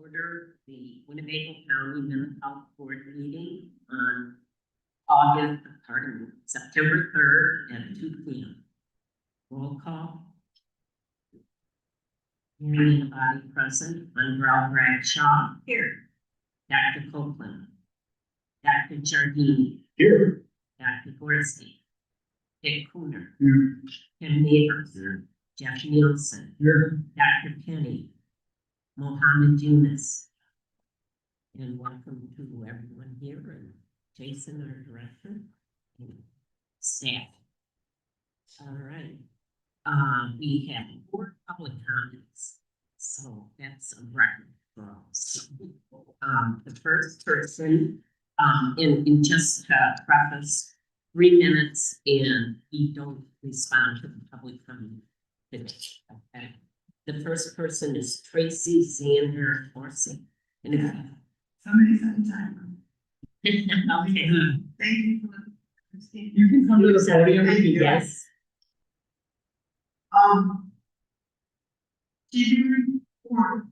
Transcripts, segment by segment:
order the Winnebago County Mental Health Board meeting on September 3rd at 2 p.m. Roll call. Hearing in the body present, Monroe Bradshaw. Here. Dr. Copeland. Dr. Jardini. Here. Dr. Gorski. Dick Cooner. Here. Tim Neighbors. Here. Jeff Nielsen. Here. Dr. Penny. Mohammed Yunus. And welcome to everyone here, and Jason, our director, and staff. All right. We have 4 public comments, so that's a record for us. The first person, in just preface, 3 minutes, and we don't respond to the public comment today. Okay. The first person is Tracy Xander Horsey. And if Somebody set the timer. okay. Thank you for You can come to the podium if you Yes. TV report,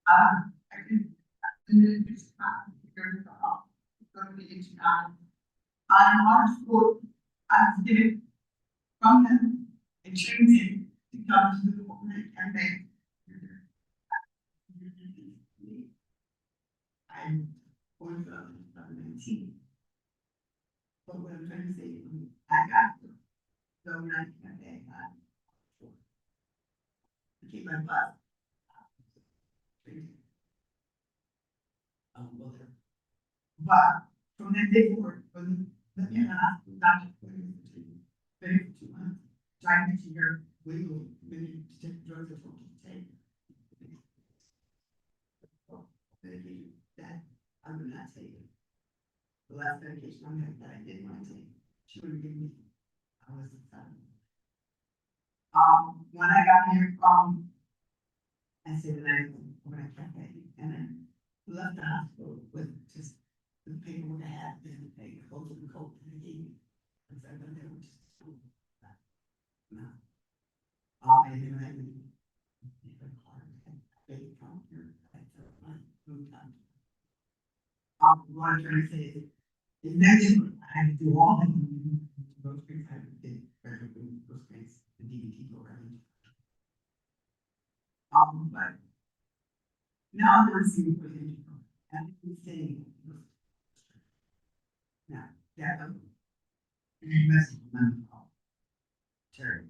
I can, it's going to be into on March 4th, I was given from them a training to come to the corporate campaign. I'm going to 2019. But what I'm trying to say, I got to go 19 campaign. I keep my butt. But from that day forward, when let me Dr. for 2 months, trying to hear legally when to take drugs or something to take. Medication that I would not take it. The last medication I had that I didn't want to take, she would give me. I was excited. When I got here from, I said that when I kept it, and I left the hospital with just the paperwork I had, and they closed the coat and they gave me. Because I went there with just school. No. And then I moved from here. What I'm trying to say is, eventually I had to do all the groceries, I did groceries, the DBT program. But now I'm going to see what it is. And I'm saying, now, that message money call. Terry,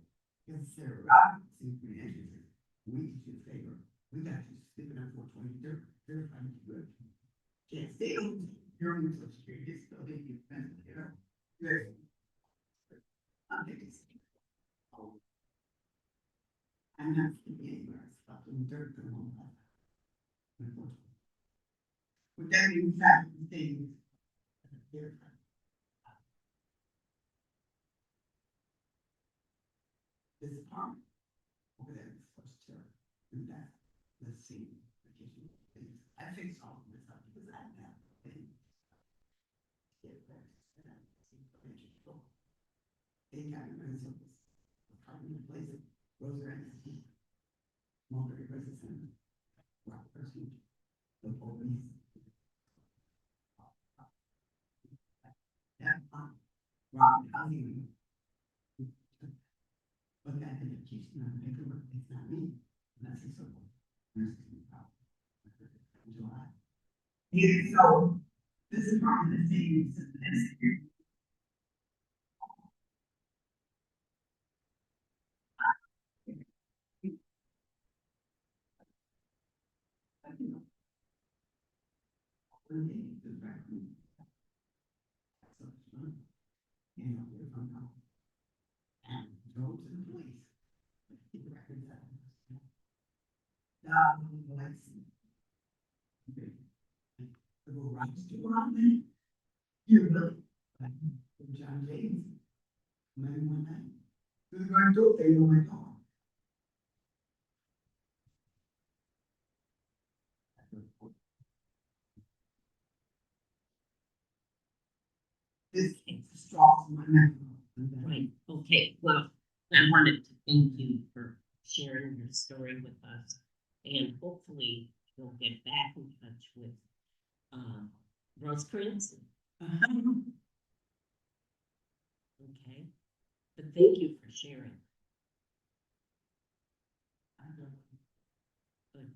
because Sarah Robbins seems pretty interesting. We did you a favor. We got you sleeping on 420. They're trying to do it. Can't stay on your own social security disability, you know. Good. I'm taking I'm not sleeping anywhere. It's up in the dirt for a long time. With that being said, things this apartment over there is first terror. And that, let's see, things. I fixed all of this up because I have things. Get back to that. They got me ready to apartment place it. Rose and mulberry resident. Rock person. The police. Yeah, rock housing. But that education on paperwork is not me. That's a circle. July. Yeah, so this is part of the thing. And go to the police. Get the records out. The rights to Rodman. You're really. John James. Man, one night. To the grand door, they know my dog. This case is strong in my memory. Right. Okay. Well, I wanted to thank you for sharing your story with us, and hopefully we'll get back in touch with, Rosecrans. Okay, but thank you for sharing. Good.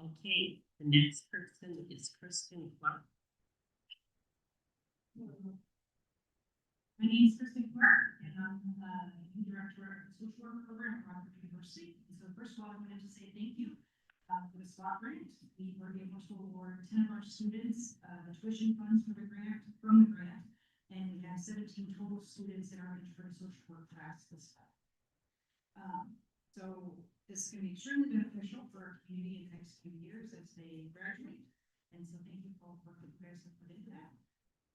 Okay, the next person is Kristen Clark. My name is Kristen Clark, and I'm the director of the social work program at Rockford University. And so first of all, I wanted to say thank you for the SWAT grant. We were able to award 10 of our students the tuition funds for the grant, and we have 17 total students in our intro to social work class this fall. So this is going to be extremely beneficial for our community in the next few years as they graduate. And so thank you for all the work that you guys have put into that.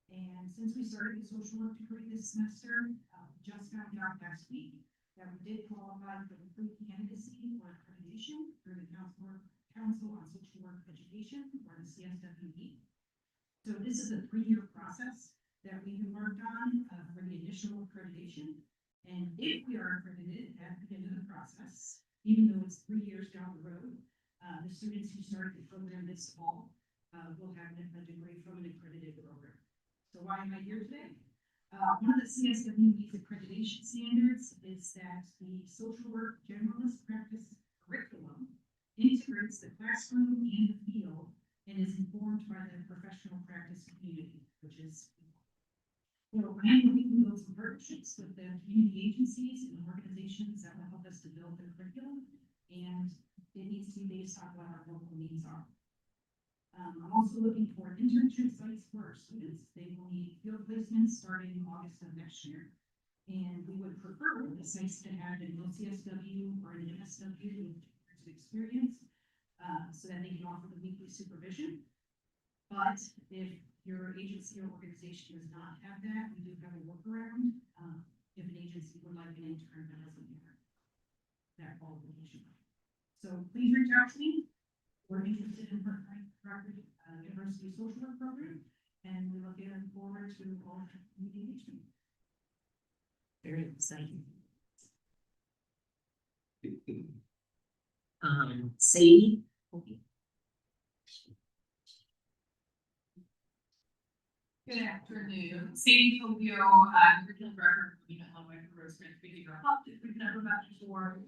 And since we started the social work degree this semester, just found out last week that we did qualify for the pre-candidacy or accreditation through the Council on Social Work Education, or the CSWE. So this is a 3-year process that we've embarked on for the initial accreditation. And if we are accredited at the end of the process, even though it's 3 years down the road, the students who started the program this fall will have a degree from an accredited program. So why am I here today? One of the CSWE's accreditation standards is that the social work generalist practice curriculum integrates the classroom and the field and is informed by the professional practice community, which is so I am looking to build some partnerships with the community agencies and organizations that will help us to build the curriculum, and it needs to be based on what our local needs are. I'm also looking for internship sites for our students. They will need field placements starting August of next year. And we would prefer the sites to have an LCSW or an MSW with 2 years of experience so that they can offer the weekly supervision. But if your agency or organization does not have that, we do have a workaround. If an agency would like an intern that doesn't have that qualification. So please reach out to me. We're interested in partnering with Rockford University social work program, and we look forward to all of the engagement. Very exciting. Sadie. Okay. Good afternoon. Sadie Tokyo, curriculum director for Winnebago for Rosecrans Behavioral Health. If we've never met before,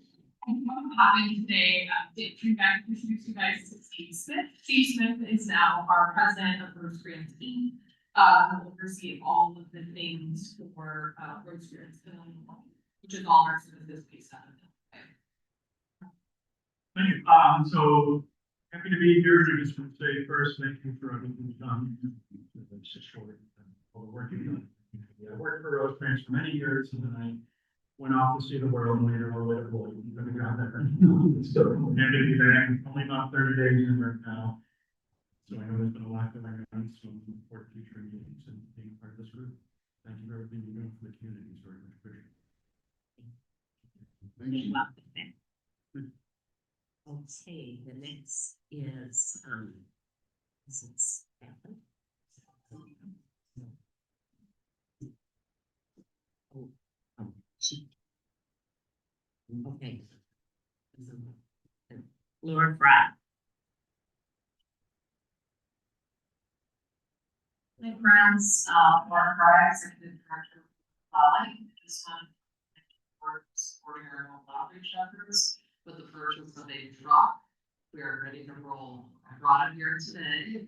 I'm popping today to introduce you guys to Steve Smith. Steve Smith is now our president of Rosecrans team. Will oversee all of the things for Rosecrans, which is all our services based on. Thank you. So happy to be here. I just want to say first, thank you for everything you've done. It's just short, all the work you've done. I worked for Rosecrans for many years, and then I went off to see the world later on with a boy. So I'm happy to be back. Only about 30 days in right now. So I know there's been a lot going on, so I'm looking forward to future meetings and being part of this group. Thank you for everything you're doing for the community. It's very much appreciated. Thank you. Okay, the next is it Stefan? Okay. Laura Fry. My friends, Laura Fry, executive director of this one for supporting our own outreach efforts with the purchase of a truck. We are ready to roll. I brought it here today. If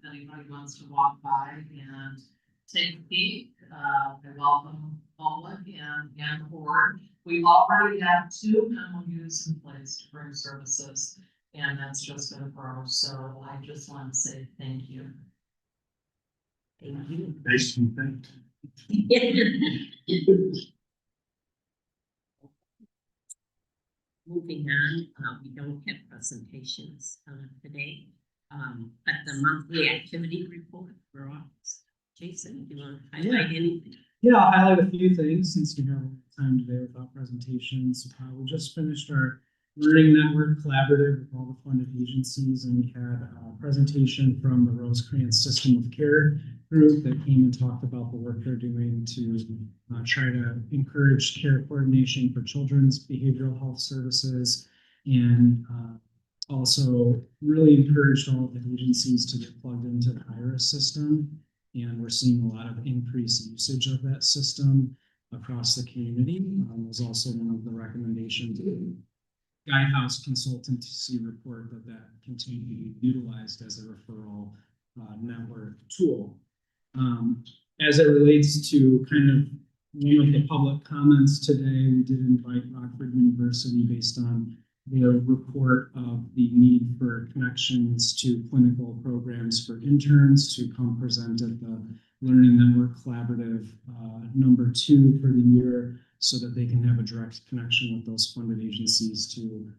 anybody wants to walk by and take a peek, I welcome public and the board. We already have 2 MOUs in place to bring services, and that's just going to grow. So I just want to say thank you. Thank you. Nice to meet Moving on, we don't have presentations today, but the monthly activity report for August. Jason, do you want to highlight anything? Yeah, I'll highlight a few things since we have time today without presentations. We just finished our Learning Network Collaborative with all the funded agencies, and we had a presentation from the Rosecrans System of Care group that came and talked about the work they're doing to try to encourage care coordination for children's behavioral health services And also really encouraged all of the agencies to get plugged into the IRIS system. And we're seeing a lot of increased usage of that system across the community. Was also one of the recommendations. Guidehouse consultancy report that continue to be utilized as a referral network tool. As it relates to kind of one of the public comments today, we did invite Rockford University based on their report of the need for connections to clinical programs for interns to come present at the Learning Network Collaborative #2 for the year, so that they can have a direct connection with those funded agencies to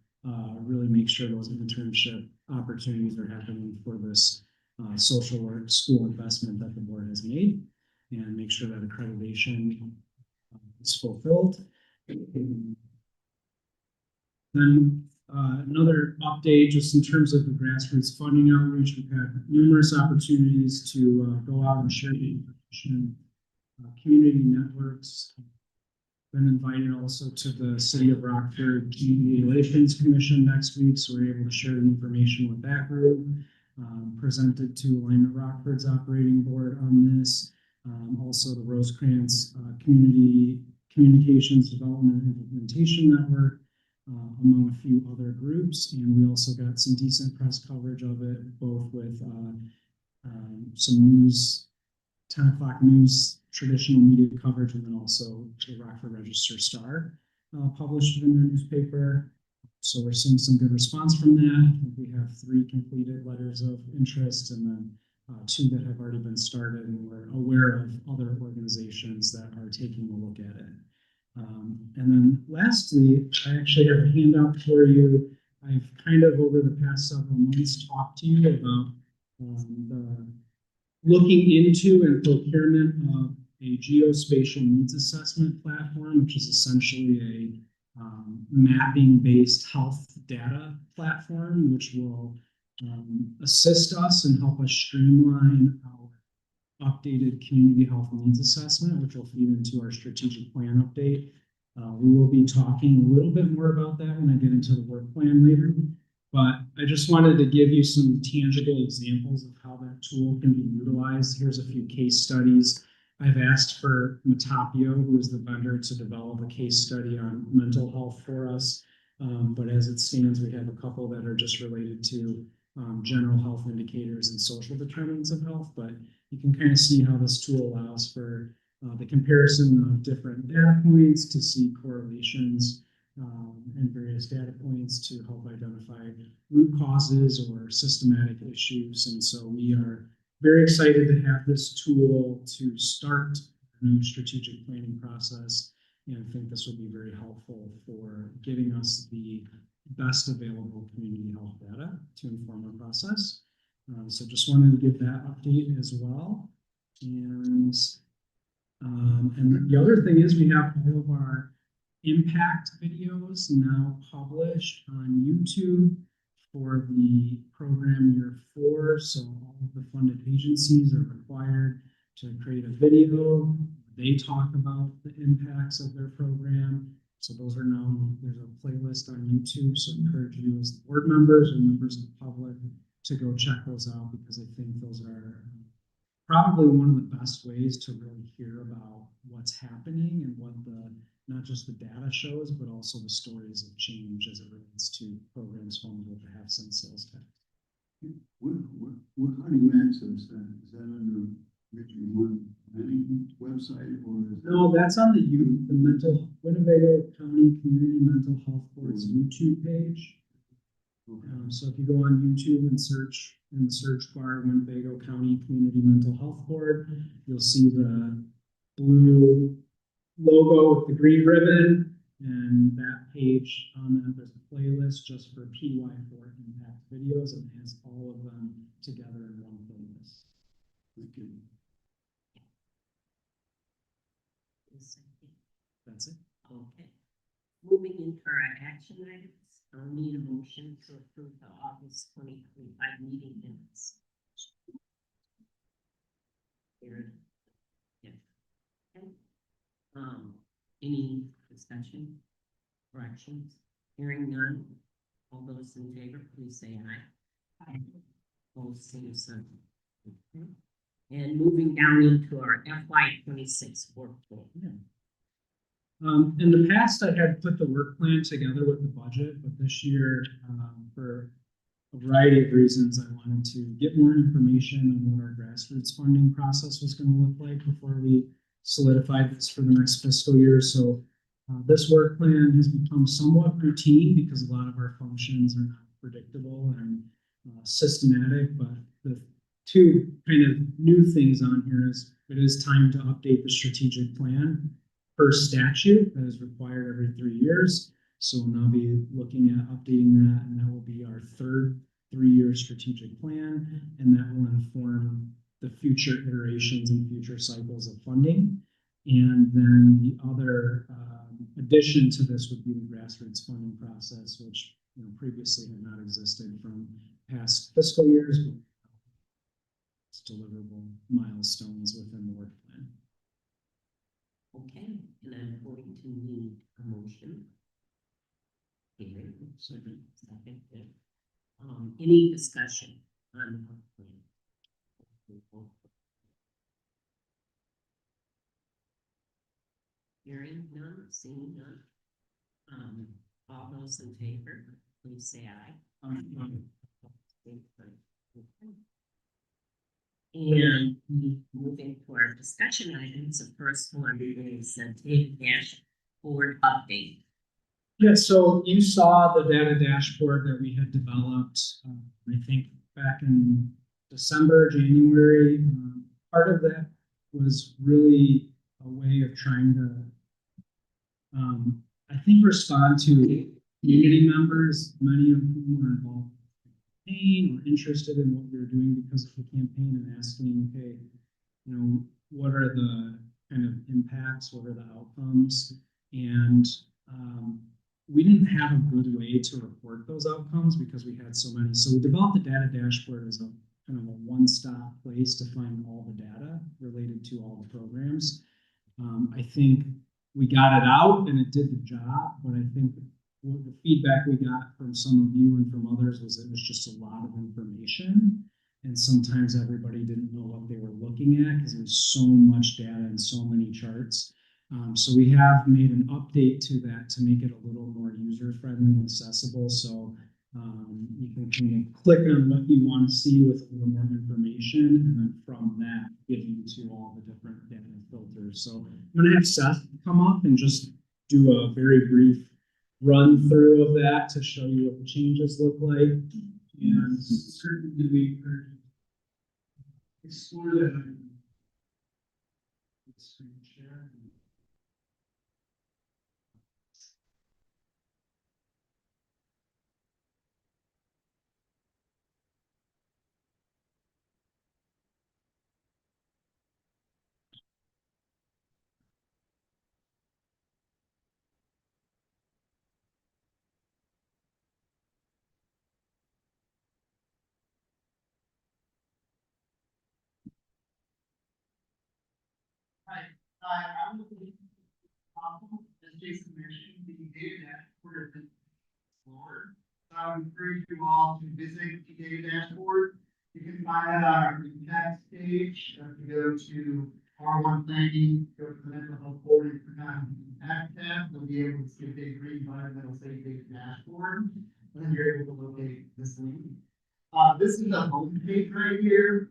really make sure those internship opportunities are happening for this social work school investment that the board has made, and make sure that accreditation is fulfilled. Then another update, just in terms of the grassroots funding outreach, we've had numerous opportunities to go out and share the information, community networks. Been invited also to the City of Rockford Community Relations Commission next week, so we're able to share the information with that group. Presented to Alignment Rockford's operating board on this. Also the Rosecrans Community Communications Development and Implementation Network, among a few other groups. And we also got some decent press coverage of it, both with some news, 10 o'clock news, traditional media coverage, and then also the Rockford Register Star published in their newspaper. So we're seeing some good response from that. We have 3 completed letters of interest, and then 2 that have already been started, and we're aware of other organizations that are taking a look at it. And then lastly, I actually have a handout for you. I've kind of over the past several months talked to you about the looking into and procurement of a geospatial needs assessment platform, which is essentially a mapping-based health data platform, which will assist us and help us streamline our updated community health needs assessment, which will feed into our strategic plan update. We will be talking a little bit more about that when I get into the work plan later, but I just wanted to give you some tangible examples of how that tool can be utilized. Here's a few case studies. I've asked for Metapio, who is the vendor, to develop a case study on mental health for us. But as it stands, we have a couple that are just related to general health indicators and social determinants of health. But you can kind of see how this tool allows for the comparison of different data points to see correlations and various data points to help identify root causes or systematic issues. And so we are very excited to have this tool to start a new strategic planning process, and I think this will be very helpful for giving us the best available community health data to inform our process. So just wanted to give that update as well. And the other thing is we have all of our impact videos now published on YouTube for the program year 4. So all of the funded agencies are required to create a video. They talk about the impacts of their program. So those are now, there's a playlist on YouTube. So I encourage you as board members or members of the public to go check those out, because I think those are probably one of the best ways to really hear about what's happening and what the, not just the data shows, but also the stories of change as it relates to programs funded with the half-cent sales tax. How do you access that? Is that under Richard Wood Manning website, or is that? No, that's on the Winnebago County Community Mental Health Board's YouTube page. So if you go on YouTube and search in the search bar Winnebago County Community Mental Health Board, you'll see the blue logo with the green ribbon, and that page on that, there's a playlist just for PY4 impact videos, and it has all of them together in one playlist. Thank you. That's it. Okay. Moving into our action items, I'll need a motion to approve the August 2025 meeting minutes. Here. Yeah. Okay. Any discussion, corrections? Hearing none, All those in favor, please say aye. Aye. Opposed, same sign. Okay. And moving down into our FY 26 work plan. In the past, I had put the work plan together with the budget, but this year, for a variety of reasons, I wanted to get more information on what our grassroots funding process was going to look like before we solidified this for the next fiscal year. So this work plan has become somewhat routine because a lot of our functions are not predictable and systematic, but the two kind of new things on here is it is time to update the strategic plan per statute that is required every 3 years. So we'll now be looking at updating that, and that will be our third 3-year strategic plan, and that will inform the future iterations and future cycles of funding. And then the other addition to this would be the grassroots funding process, which previously had not existed from past fiscal years, but it's deliverable milestones within the work plan. Okay, and I'm going to need a motion. Here, second. Any discussion on the work plan? Hearing none, seeing none. All those in favor, please say aye. And moving to our discussion items, the first one is the data dashboard update. Yeah, so you saw the data dashboard that we had developed, I think back in December, January. Part of that was really a way of trying to, I think, respond to community members, many of whom were involved in the campaign or interested in what we were doing because of the campaign, and asking, okay, what are the kind of impacts, what are the outcomes? And we didn't have a good way to report those outcomes because we had so many. So we developed the data dashboard as a kind of a one-stop place to find all the data related to all the programs. I think we got it out and it did the job, but I think the feedback we got from some of you and from others was it was just a lot of information. And sometimes everybody didn't know what they were looking at because there's so much data and so many charts. So we have made an update to that to make it a little more user-friendly and accessible. So you can kind of click on what you want to see with a little more information, and then from that, get into all the different data filters. So I'm going to have Seth come up and just do a very brief run through of that to show you what the changes look like. And certainly we explore that. Screen share. I'm looking as Jason mentioned, the data dashboard has been explored. I would encourage you all to visit the data dashboard. You can find it on our impacts page. If you go to R1 planning, go to the mental health board, and click on the impact tab, you'll be able to see a big green button that'll say data dashboard. And then you're able to locate this link. This is the home page right here.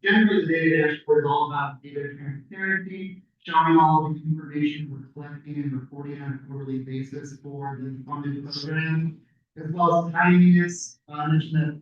Generally, the data dashboard is all about data transparency, showing all the information we're collecting and reporting on a quarterly basis for the funded program, as well as timeliness. I mentioned that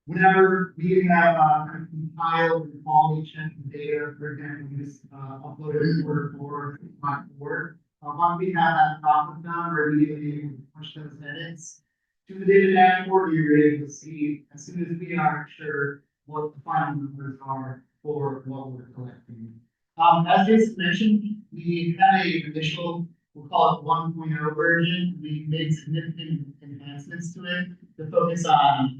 whenever we have kind of compiled and quality check the data, for example, we just uploaded quarter 4, month 4. Once we have that process done, we're immediately able to push those edits to the data dashboard. You're able to see as soon as we are sure what the final numbers are for what we're collecting. As Jason mentioned, we had a initial, we'll call it 1.0 version. We made significant enhancements to it to focus on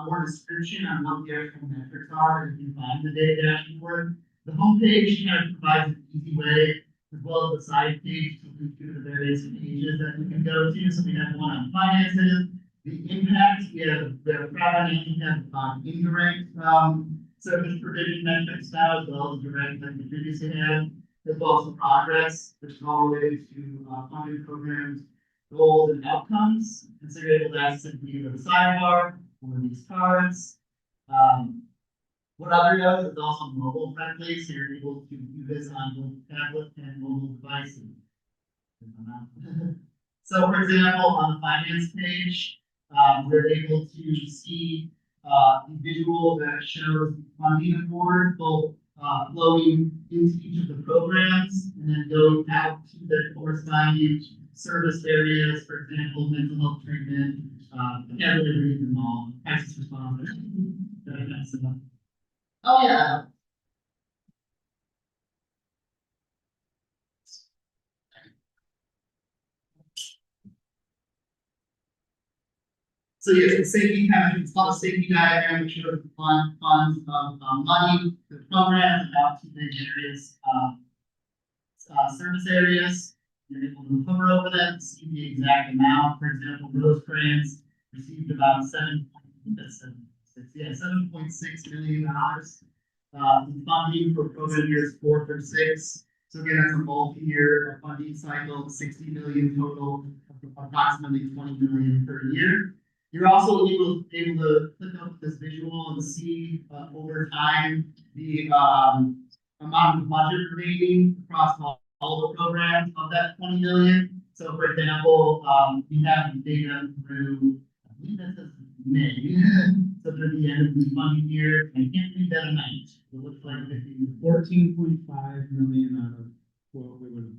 more description on what the actual metrics are that you can find in the data dashboard. The homepage kind of provides an easy way as well as the side page to loop through the various pages that we can go to. So we have one on finances, the impact, we have property, we have indirect service provision metrics now, as well as direct like we previously had, as well as the progress, which is all related to funded programs, goals and outcomes. And so you're able to access view of the sidebar or these cards. What other does is also mobile friendly, so you're able to view this on both tablet and mobile devices. So for example, on the finance page, we're able to see the visual that shows the funding award, both flowing into each of the programs and then going out to the corresponding service areas, for example, mental health treatment, I can't really read them all, crisis responders, that kind of stuff. Oh, yeah. So yes, the safety kind of, it's called a safety diagram, which shows the funds of money, the programs, and out to the various service areas. You're able to hover over them, see the exact amount. For example, Rosecrans received about $7.6 million in funding for program years 4 through 6. So again, that's a multi-year funding cycle, 60 million total, approximately 20 million per year. You're also able to click up this visual and see over time the amount of budget remaining across all the programs of that 20 million. So for example, we have data through, I believe that says May, so through the end of the funding year. I can't read that amount. It looks like 14.5 million out of what we would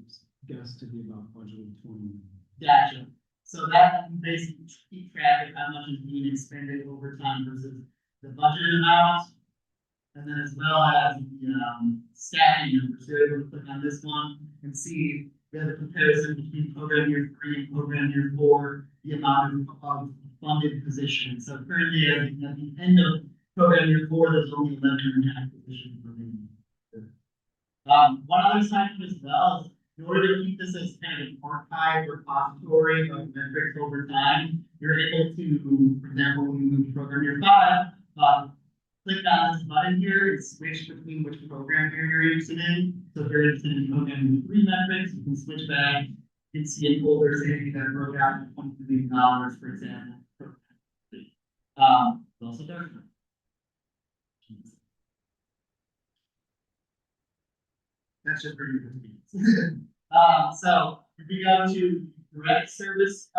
guess to be about budgeted 20. Gotcha. So that can basically keep track of how much is being expended over time versus the budgeted amount. And then as well as the staffing numbers. So you're able to click on this one and see we have a comparison between program year 3 and program year 4, the amount of funded positions. So currently at the end of program year 4, there's only 11.5 positions remaining. One other side as well is in order to keep this as kind of an archive repository of metrics over time, you're able to, for example, when you move to program year 5, click on this button here and switch between which program you're interested in. So if you're interested in program year 3 metrics, you can switch back. You can see an older savings that broke out to $20 million, for example. Also document. That's just for you. So if we go to direct service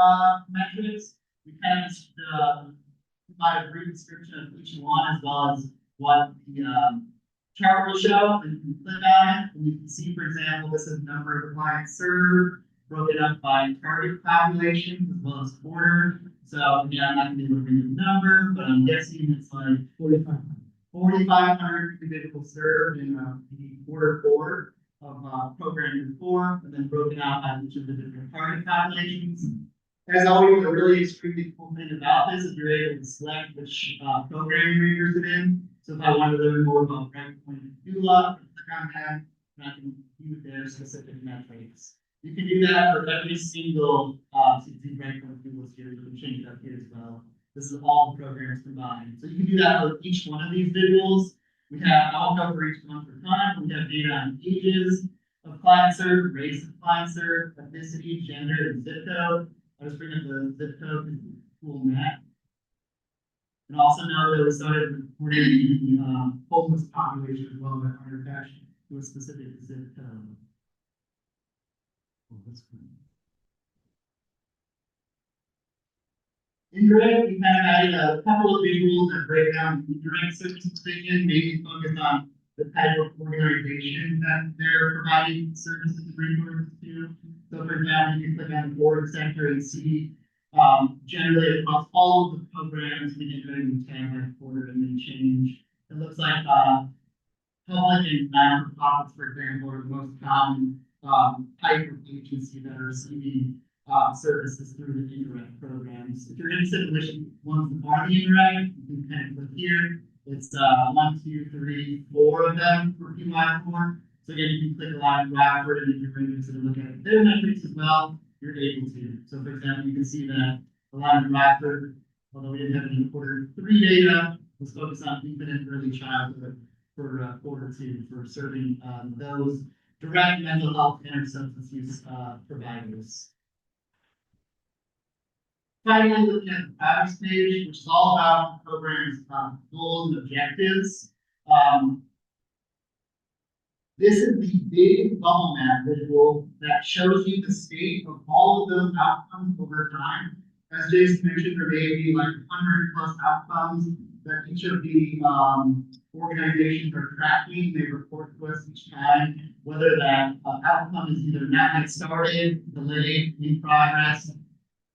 metrics, we kind of provide a brief description of each one as well as what the chart will show. And you can click on it and you can see, for example, this is number of clients served, broken up by target population as well as quarter. So again, I'm not going to be able to read the number, but I'm guessing it's like 4,500 individuals served in the quarter 4 of program year 4, and then broken out by each of the different target populations. As always, the really extremely cool thing about this is you're able to select which program you're interested in. So if I wanted to learn more about breakpoint and doula, click on that, and I can view their specific metrics. You can do that for every single CT breakpoint doula here. You can change it up here as well. This is all the programs combined. So you can do that for each one of these visuals. We have, I'll cover each one for time. We have data on ages of client served, race of client served, ethnicity, gender, and zip code. I'll just bring up the zip code and cool map. And also know that we started reporting the homeless population as well that are attached to a specific zip code. Oh, that's cool. Indirect, we kind of added a couple of visuals that break down indirect service provision, maybe focused on the type of organization that they're providing services and resources to. So for example, you can click on the board sector and see generally across all of the programs, we can go to tab by quarter and then change. It looks like public and non-profits, for example, are the most common type of agency that are receiving services through the indirect programs. If you're interested in which ones are the indirect, you can kind of click here. It's 1, 2, 3, 4 of them for PY4. So again, you can click a line backward, and if you're ready to look at their metrics as well, you're able to. So for example, you can see that the line backward, although we didn't have any quarter 3 data, was focused on infant and early childhood for quarter 2, for serving those direct mental health and substance use providers. Finally, looking at the progress page, which is all about the program's goals and objectives. This is the big bubble map visual that shows you the state of all of those outcomes over time. As Jason mentioned, there may be like 100+ outcomes that each of the organizations are tracking. They report to us each time whether that outcome is either not yet started, delayed, in progress,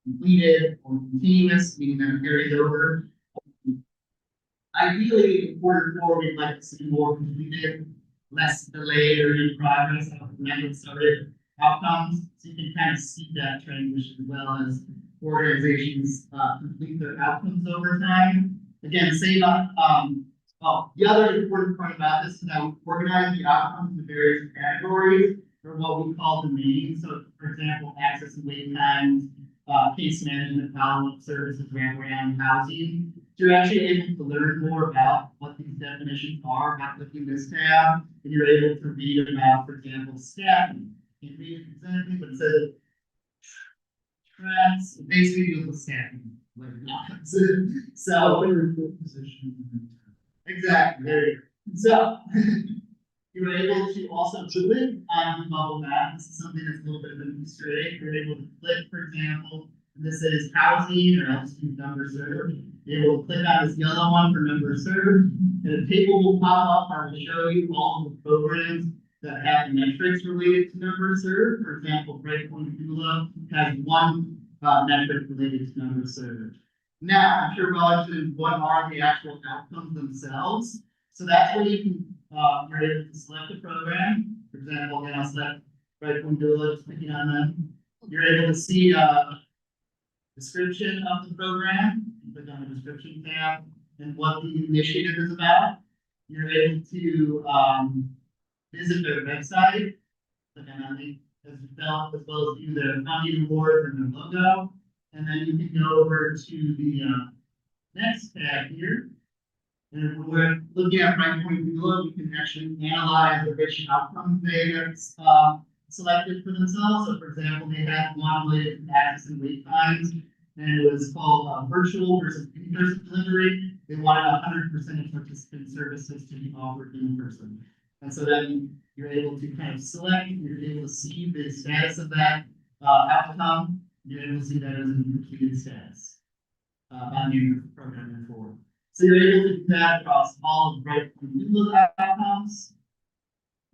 completed, or continuous, meaning that it carries over. Ideally, in quarter 4, we'd like to see more completed, less delayed, or in progress, not yet started outcomes. So you can kind of see that transition as well as organizations complete their outcomes over time. Again, same the other important part about this is that we organize the outcomes into various categories, or what we call domains. So, for example, access and wait times, case management, follow-up services, wraparound housing. So you're actually able to learn more about what these definitions are by clicking this tab, and you're able to read about, for example, staffing. You can read it exactly, but it says tracks, it basically deals with staffing. So Position. exactly. There you go. So you were able to also do it on the bubble map. This is something that's a little bit of an Easter egg. You're able to click, for example, this is housing or else you number served. You're able to click on this yellow one for member served, and a table will pop up that will show you all of the programs that have metrics related to member served. For example, Breakpoint Doula has one metric related to member served. Now, I'm sure we're all interested in what are the actual outcomes themselves. So that's where you can, you're able to select a program. For example, again, I'll select Breakpoint Doula, just clicking on them. You're able to see a description of the program. Click on the description tab and what the initiative is about. You're able to visit their website. Click on that link as well as view their funding awards and their logo. And then you can go over to the next tab here. And if we're looking at Breakpoint Doula, we can actually analyze the rich outcomes they have selected for themselves. So, for example, they had one related to access and wait times, and it was called virtual versus in-person delivery. They wanted 100% of participant services to be offered in person. And so then you're able to kind of select, you're able to see the status of that outcome. You're able to see that as a completed status on your program moving forward. So you're able to do that across all of Breakpoint Doula's outcomes,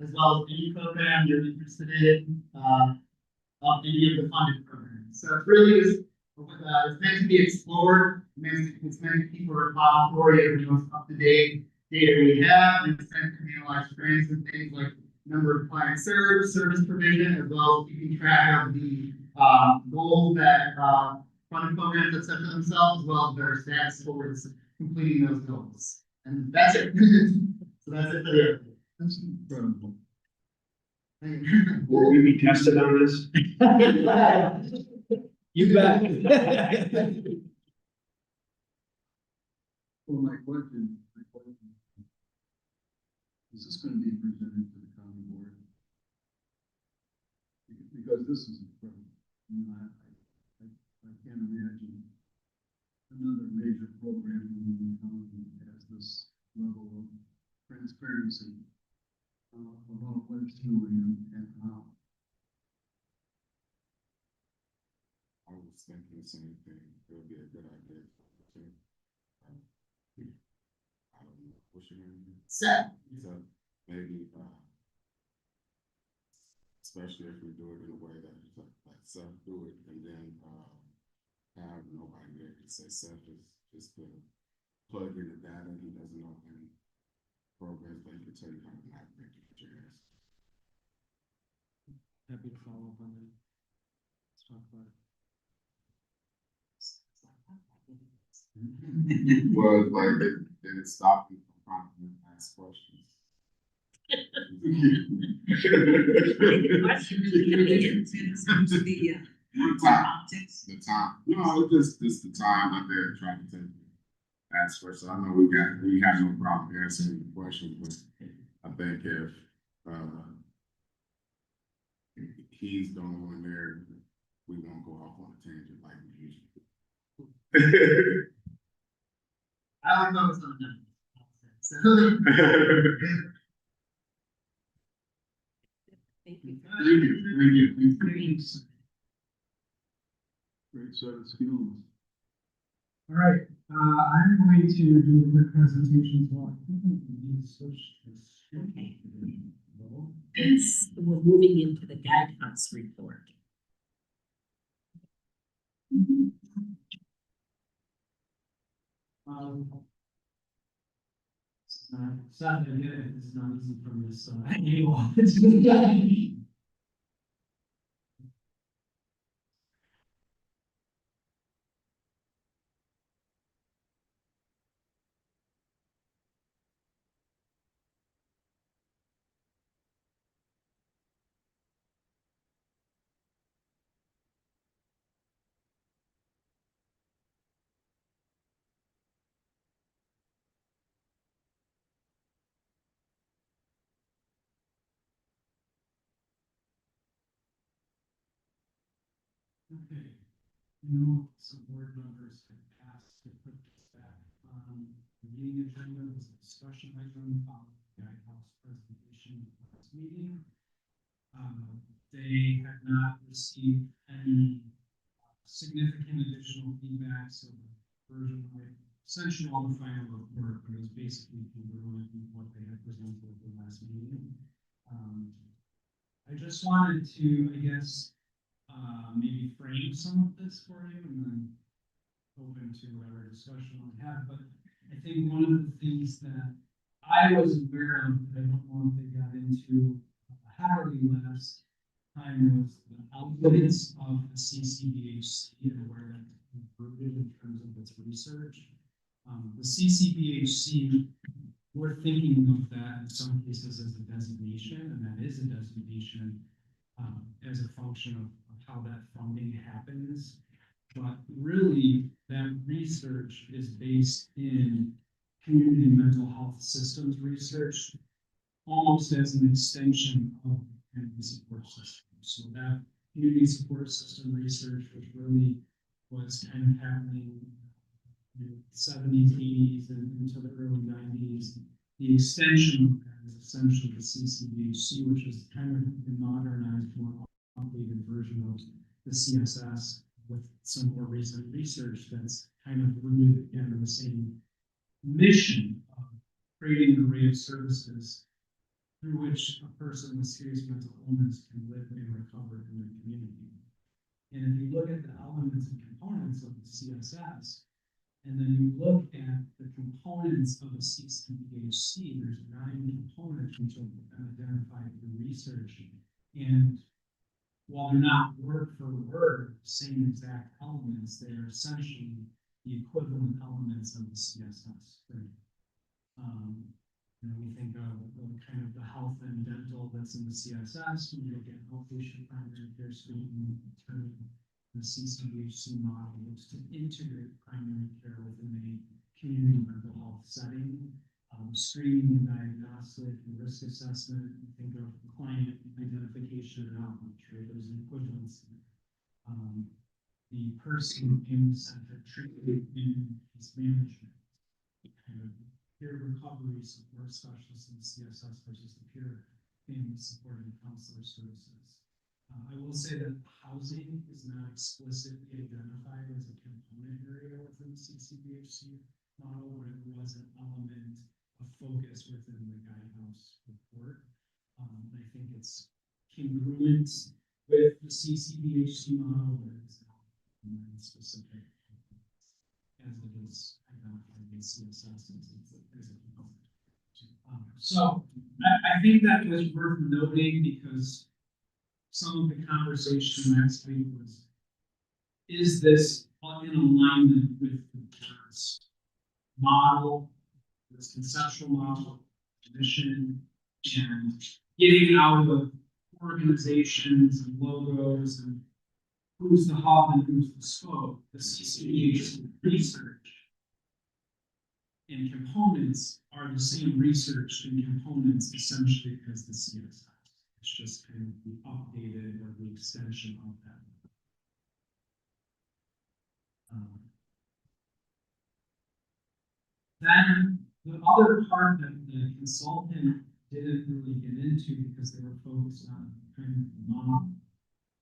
as well as any program you're interested in, of any of the funded programs. So it's really just, it's meant to be explored. It's meant to keep a repository of the most up-to-date data we have, and it's meant to analyze trends and things like number of clients served, service provision, as well as keeping track of the goals that funded programs have set for themselves, as well as their stats towards completing those goals. And that's it. So that's it for the update. That's incredible. Will we be tested on this? You bet. Well, my question, is this going to be presented to the county board? Because this is incredible. I can't imagine another major program in the county that has this level of transparency about what it's doing and how. I was thinking the same thing. It would be a good idea to, I don't know, what's your name? So, Maybe, especially if we do it in a way that is like Seth do it, and then have nobody there to say Seth is just to plug in the data. He doesn't know any programs, but he can tell you how to navigate the figures. happy to follow up on that. Let's talk about it. Well, like it stopped me from trying to ask questions. The time, no, it's just the time that they're trying to ask for, so I know we have no problem answering the question, but I think if, he's the only one there, we won't go off on a tangent like we usually do. I would focus on them. So, thank you. Thank you. Great set of skills. All right, I'm going to do a quick presentation as well. I think we need to switch this. Okay. We're moving into the guidehouse report. Sadly, I get it, it's not easy from this angle. Okay, some board members have asked to put this back on the meeting agenda as a discussion item following the guidehouse presentation last meeting. They have not received any significant additional feedback, so the version of essentially all the final report was basically congruent with what they had presented at the last meeting. I just wanted to, I guess, maybe frame some of this for you and then open to whatever discussion we have. But I think one of the things that I was aware of, that I don't know if they got into heavily last time, was the outputs of the CCBHC and where that's included in terms of its research. The CCBHC, we're thinking of that in some cases as a designation, and that is a designation as a function of how that funding happens. But really, that research is based in community mental health systems research, almost as an extension of the community support system. So that community support system research, which really was kind of happening in the 70s, 80s, and into the early 90s. The extension of that is essentially the CCBHC, which is kind of the modernized, more updated version of the CSS with some more recent research that's kind of rooted again in the same mission of creating an array of services through which a person with serious mental illness can live and recover in their community. And if you look at the elements and components of the CSS, and then you look at the components of a CCBHC, there's 9 components which have been identified through research. And while they're not word for word the same exact elements, they're essentially the equivalent elements of the CSS. We think of kind of the health and dental that's in the CSS. When you look at outpatient primary care screening, the CCBHC model is to integrate primary care within a community mental health setting. Screening and diagnostic and risk assessment, think of client identification and outreach, right? There's an equivalency. The person in centered treatment and case management, kind of peer recovery support specialists in CSS versus the peer family support and counselor services. I will say that housing is not explicitly identified as a component area within the CCBHC model, but it was an element of focus within the guidehouse report. I think it's congruent with the CCBHC model, but it's not specific as it is identified in CSS as a component. So I think that was worth noting because some of the conversation last week was, is this in alignment with the board's model, this conceptual model, mission, and getting out of organizations and logos and who's the hub and who's the spoke, the CCH research and components are the same research and components essentially as the CSI. It's just kind of the updated or the extension of that. Then the other part that the consultant didn't really get into because they were focused on kind of the model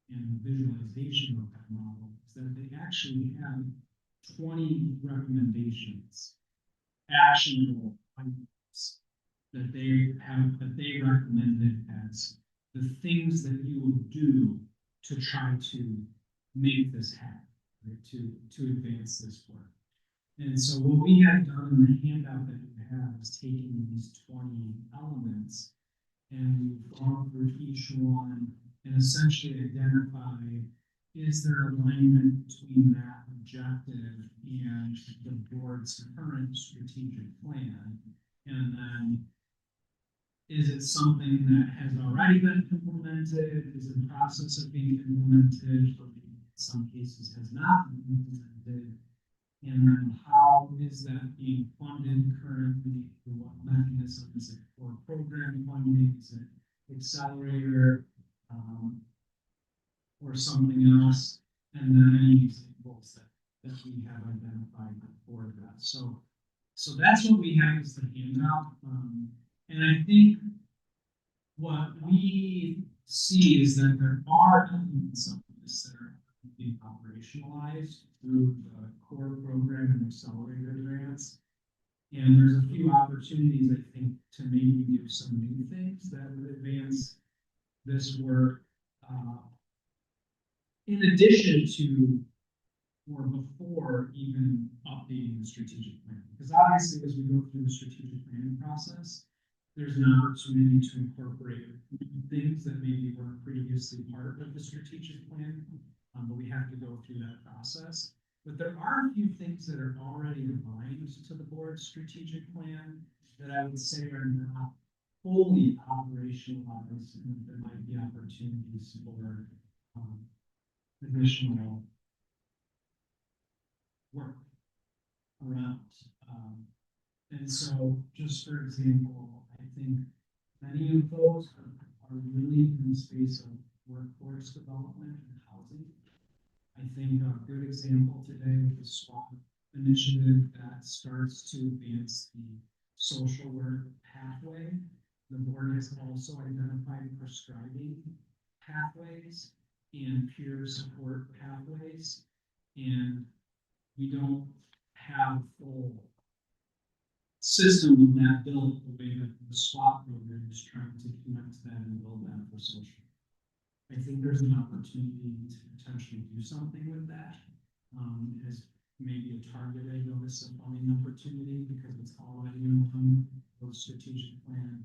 and the visualization of that model is that they actually have 20 recommendations, actionable items that they recommended as the things that you would do to try to make this happen, right? To advance this work. And so what we have done in the handout that you have is taking these 20 elements and we've gone through each one and essentially identify, is there alignment between that objective and the board's current strategic plan? And then is it something that has already been implemented, is in process of being implemented, or in some cases has not been implemented? And then how is that being funded currently? Through what mechanism? Is it for program funding? Is it accelerator? Or something else? And then any examples that we have identified for that. So that's what we have as the handout. And I think what we see is that there are elements of this that are being operationalized through the core program and accelerator grants. And there's a few opportunities, I think, to maybe do some new things that would advance this work. In addition to, or before even updating the strategic plan. Because obviously, as we go through the strategic planning process, there's an opportunity to incorporate things that maybe weren't previously part of the strategic plan, but we have to go through that process. But there are a few things that are already aligned to the board's strategic plan that I would say are not fully operationalized, and there might be opportunities for additional work around. And so, just for example, I think many of those are really in the space of workforce development and housing. I think a good example today with the SWAP initiative that starts to advance the social work pathway. The board has also identified prescribing pathways and peer support pathways, and we don't have full system of that built the way that the SWAT program is trying to connect that and build that for social. I think there's an opportunity to potentially do something with that as maybe a targeted notice of funding opportunity because it's already in the strategic plan.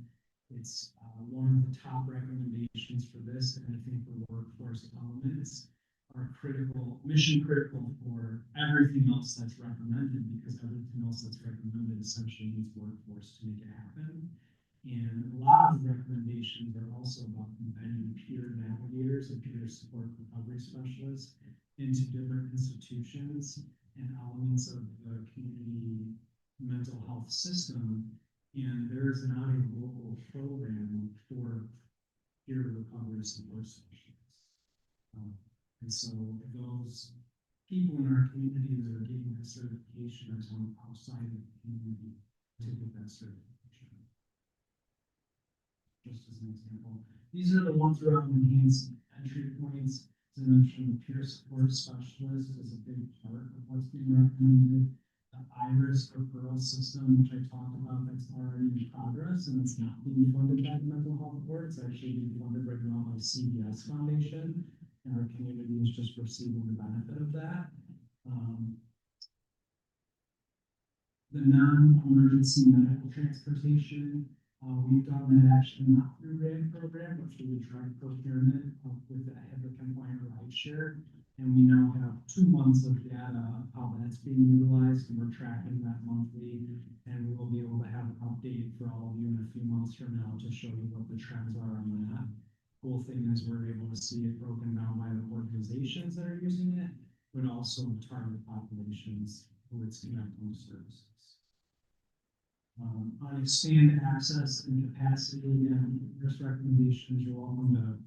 It's one of the top recommendations for this, and I think the workforce elements are critical, mission critical for everything else that's recommended, because everything else that's recommended essentially needs workforce to make it happen. And a lot of the recommendations are also about embedding peer navigators and peer support recovery specialists into different institutions and elements of the community mental health system. And there is not a local program for peer recovery support specialists. And so those people in our community that are getting that certification are going outside of the community to get that certification. Just as an example, these are the ones around enhanced entry points. As I mentioned, the peer support specialist is a big part of what's being recommended. The IRIS referral system, which I talked about, that's already in progress and it's not being funded by the mental health board. It's actually being funded right now by CBS Foundation, and our community is just receiving the benefit of that. The non-emergency medical transportation, we've done that actually not through RAN program, but through the drug procurement with the HIPAA compliant ride share. And we now have 2 months of data of how that's being utilized, and we're tracking that monthly. And we will be able to have an update for all of you in a few months from now to show you what the trends are on that. Cool thing is we're able to see it broken down by the organizations that are using it, but also target populations who it's connecting to services. On expand access and capacity, again, there's recommendations. You're welcome to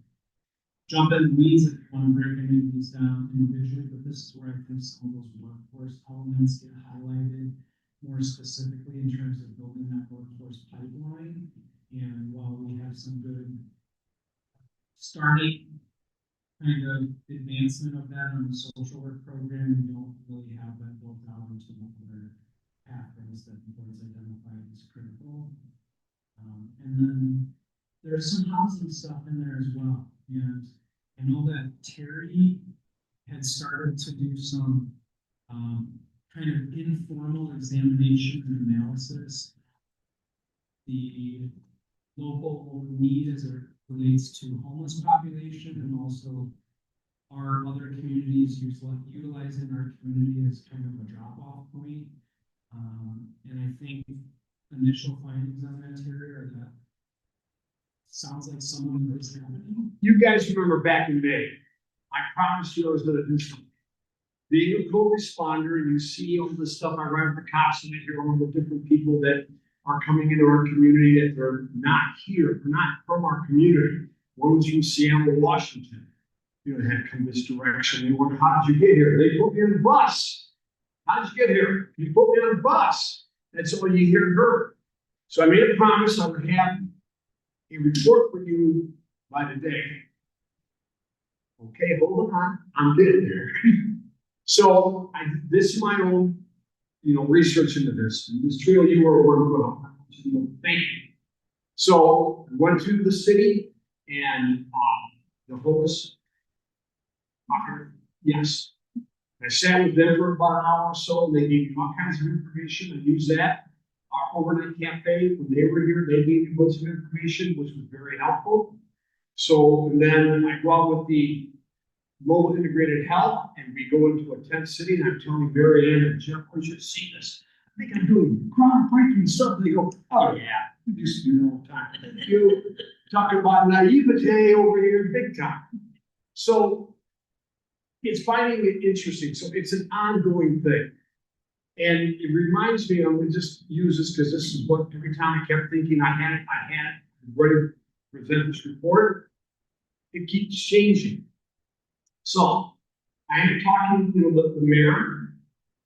jump in the weeds if you want to break any of these down individually, but this is where I think some of those workforce elements get highlighted more specifically in terms of building that workforce pipeline. And while we have some good starting kind of advancement of that on the social work program, we don't really have that built out into the other pathways that the board's identified as critical. And then there's some housing stuff in there as well. And I know that Terry had started to do some kind of informal examination and analysis. The local need as it relates to homeless population, and also our other communities utilizing our community as kind of a drop-off point. And I think initial findings on that, Terry, are that sounds like someone is happening. You guys remember back in May, I promised you I was gonna do something. Being a co-responder, you see all the stuff I write with the cops, and I hear all the different people that are coming into our community that they're not here, they're not from our community. One was from Seattle, Washington. You know, they had come this direction. They wondered, how did you get here? They put me on the bus. How did you get here? You put me on the bus. That's all you hear heard. So I made a promise I would have a report for you by today. Okay, hold on, I'm getting there. So this is my own, research into this. And Ms. Trio, you were one girl. Thank you. So I went to the city and the homeless. Yes. I sat with them for about an hour or so, and they gave me all kinds of information. I used that. Our overnight cafe, when they were here, they gave me lots of information, which was very helpful. So and then I go out with the mobile integrated health, and we go into a tent city, and I'm telling Mary Ann and Jeff, we should see this. I think I'm doing groundbreaking stuff. And they go, oh yeah, we used to do it all the time. You talking about naivete over here, big time. So it's finding it interesting. So it's an ongoing thing. And it reminds me, I'm gonna just use this because this is what every time I kept thinking I had it, ready to present this report. It keeps changing. So I am talking to the mayor,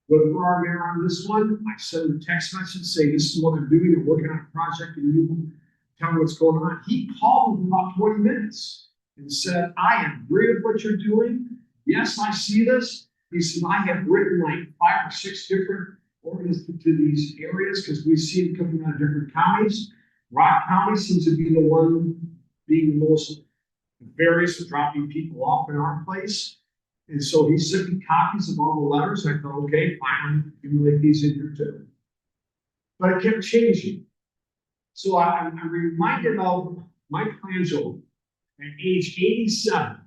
look for our mayor on this one. I send him a text message saying, this is what I'm doing. I'm working on a project and you tell me what's going on. He called me in about 20 minutes and said, I agree with what you're doing. Yes, I see this. He said, I have written like 5 or 6 different ordinances to these areas because we see them coming out of different counties. Rock County seems to be the one being the most various of dropping people off in our place. And so he sent me copies of all the letters. I thought, okay, fine, accumulate these in here too. But it kept changing. So I'm reminded of Mike Angelo at age 87.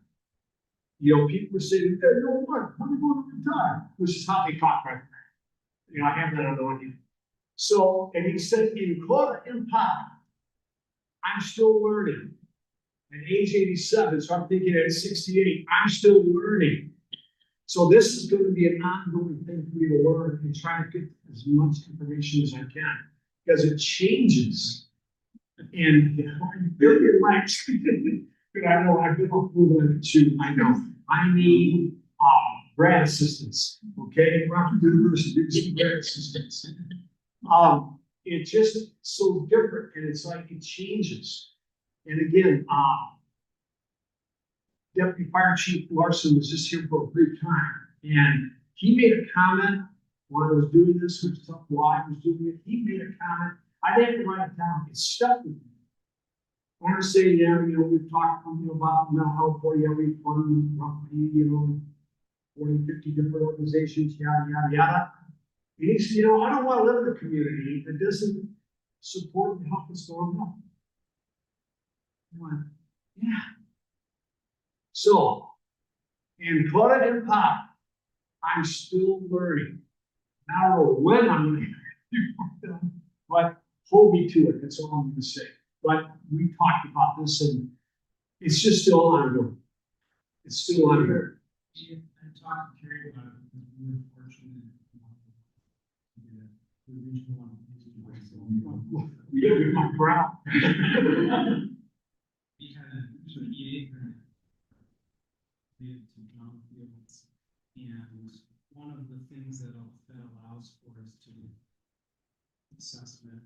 People were saying, hey, you know what? I'm going to retire, which is how they talk right now. I have that on the audio. So, and he said, in Coda Impact, I'm still learning. At age 87, so I'm thinking at 68, I'm still learning. So this is going to be an ongoing thing for me to learn and try to get as much information as I can because it changes. And I'm very relaxed. But I know I've been off moving to, I know I need grad assistants. Okay, Rockford University gives me grad assistants. It's just so different, and it's like it changes. And again, Deputy Fire Chief Larson was just here for a brief time, and he made a comment when I was doing this, which is why I was doing it. He made a comment. I didn't write it down. It stuck with me. I want to say, we've talked about mental health for you. We've funded roughly, 40, 50 different organizations, yada, yada, yada. And he said, I don't want to live in a community that doesn't support and help us going on. I went, yeah. So And cut it and pop. I'm still learning. I don't know when I'm gonna get done, but hold me to it, that's all I'm gonna say. But we talked about this and it's just still ongoing. It's still ongoing. I talked to Carrie about it because we were fortunate to get the regional one. Yeah, my brow. We had a EA grant related to brownfields, and one of the things that allows for us to do assessment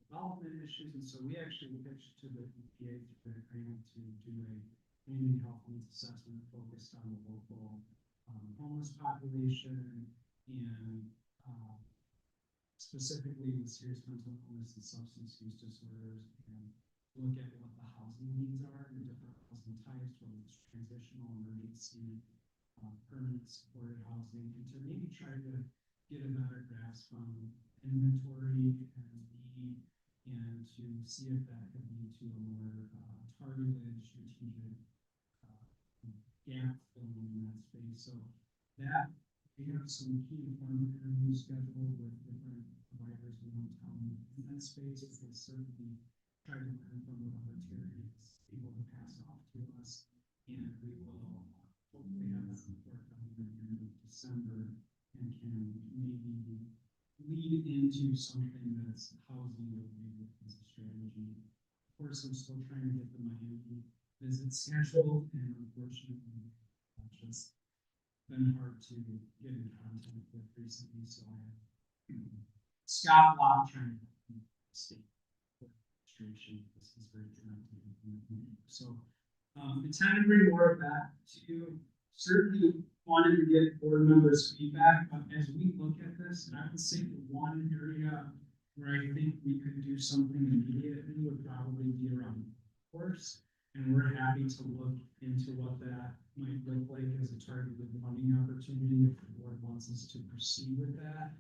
development issues, and so we actually pitched to the EPA through the grant to do a community health needs assessment focused on the local homeless population and specifically with serious mental illness and substance use disorders, and look at what the housing needs are in different housing types, whether it's transitional, emergency, permanent supported housing, and to maybe try to get a better grasp on inventory and need, and to see if that could lead to a more targeted, strategic gap filling in that space. So that we have some key informant interviews scheduled with different providers in downtown in that space. We'll certainly try to learn from what other Terry is able to pass off to us, and we will hopefully have that report coming in the end of December and can maybe lead into something that's housing related as a strategy. Of course, I'm still trying to get the Miami visit scheduled, and unfortunately, just been hard to get in contact with recently, so I have Scott Block trying to state administration. This is very dramatic. So intend to bring more of that to you. Certainly wanted to get board members' feedback, but as we look at this, I would say the one area where I think we could do something immediately would probably be around course. And we're happy to look into what that might look like as a targeted funding opportunity if the board wants us to proceed with that.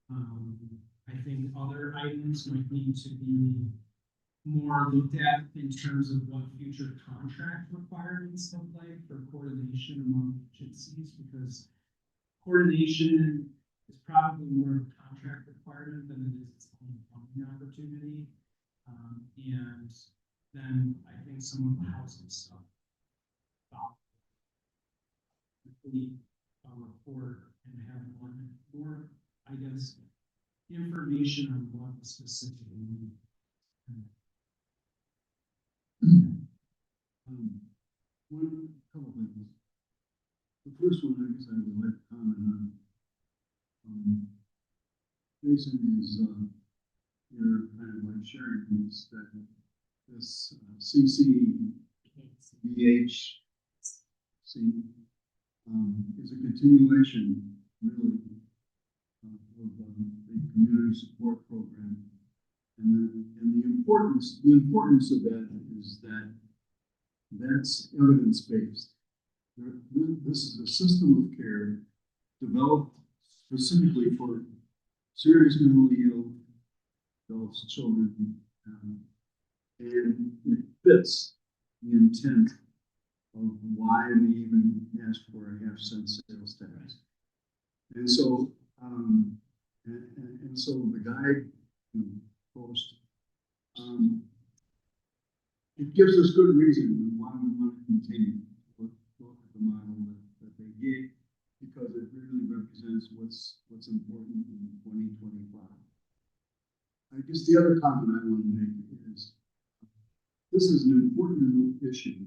I think other items might need to be more looked at in terms of what future contract requirements look like for coordination among agencies, because coordination is probably more of a contract requirement than it is its own funding opportunity. And then I think some of the housing stuff. Report and have one more, I guess, information on what specifically need. One couple things. The first one, I guess I would like to comment on. Jason is you're kind of like sharing is that this CCBHC is a continuation, really, of the community support program, and the importance of that is that that's evidence based. This is a system of care developed specifically for serious mentally ill adults, children, and it fits the intent of why we even asked for a half-cent sales tax. And so, and so the guide post, it gives us good reason why we want to continue to look at the model that they gave, because it really represents what's important in 2025. I guess the other comment I want to make is this is an important issue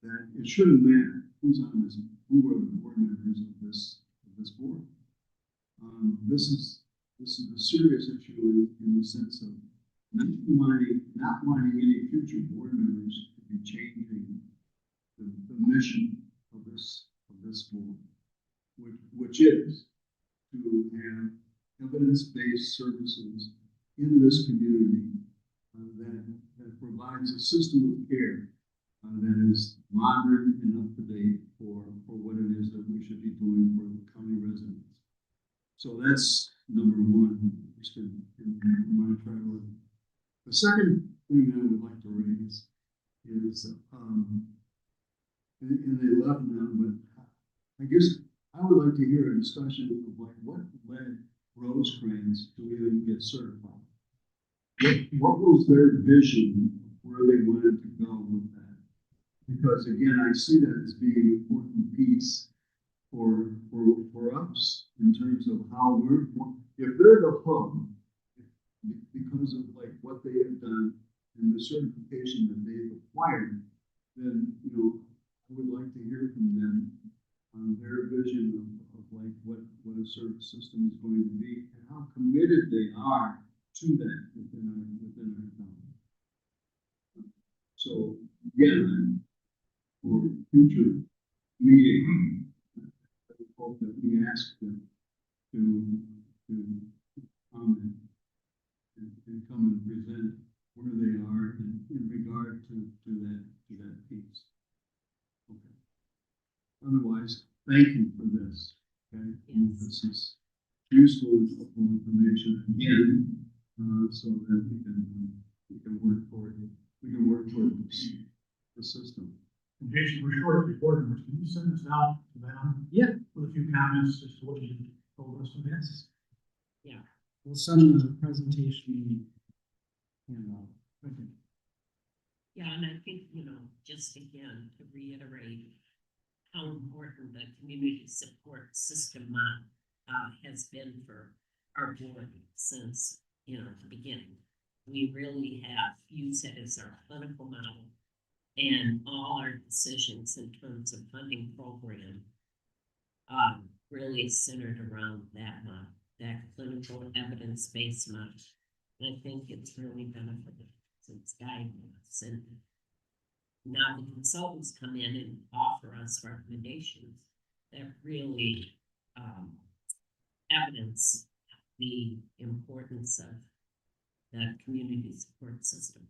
that it shouldn't matter who's on this, who are the board members of this board. This is a serious issue in the sense of not wanting any future board members to be changing the mission of this board, which is to have evidence-based services in this community that provides a system of care that is modern and up to date for what it is that we should be doing for the county residents. So that's number one, just in my priority. The second thing that I would like to raise is and they left now, but I guess I would like to hear a discussion of like what led Rosecrans to even get certified. What was their vision of where they wanted to go with that? Because again, I see that as being an important piece for us in terms of how if they're the hub, because of like what they have done and the certification that they've acquired, then, you know, I would like to hear from them on their vision of like what a service system is going to be and how committed they are to that within our town. So again, for future meeting, I would hope that we ask them to comment and come and present where they are in regard to that piece. Okay. Otherwise, thank you for this. Okay, Yes. this is useful and helpful information again, so that we can work toward the system. And Jason, we're short of recording, can you send this out to them? Yeah. With a few comments as to what you told us on this? We'll send the presentation and, okay. Yeah, and I think, you know, just again, to reiterate how important the community support system has been for our board since, you know, the beginning. We really have used it as our clinical model, and all our decisions in terms of funding program really centered around that model, that clinical evidence-based model. And I think it's really benefited since guiding us. And now the consultants come in and offer us recommendations that really evidence the importance of that community support system.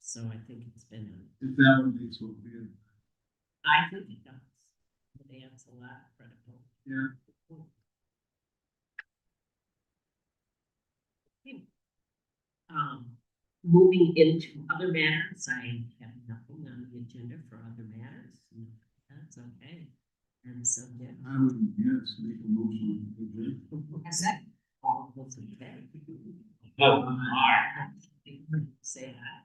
So I think it's been, It validates what we have. I think it does. It adds a lot of credibility. Yeah. Moving into other matters, I have nothing on the agenda for other matters. That's okay. And so, yeah. I would, yes, make a motion to adjourn. I said, all of those in favor. Aye. Say aye.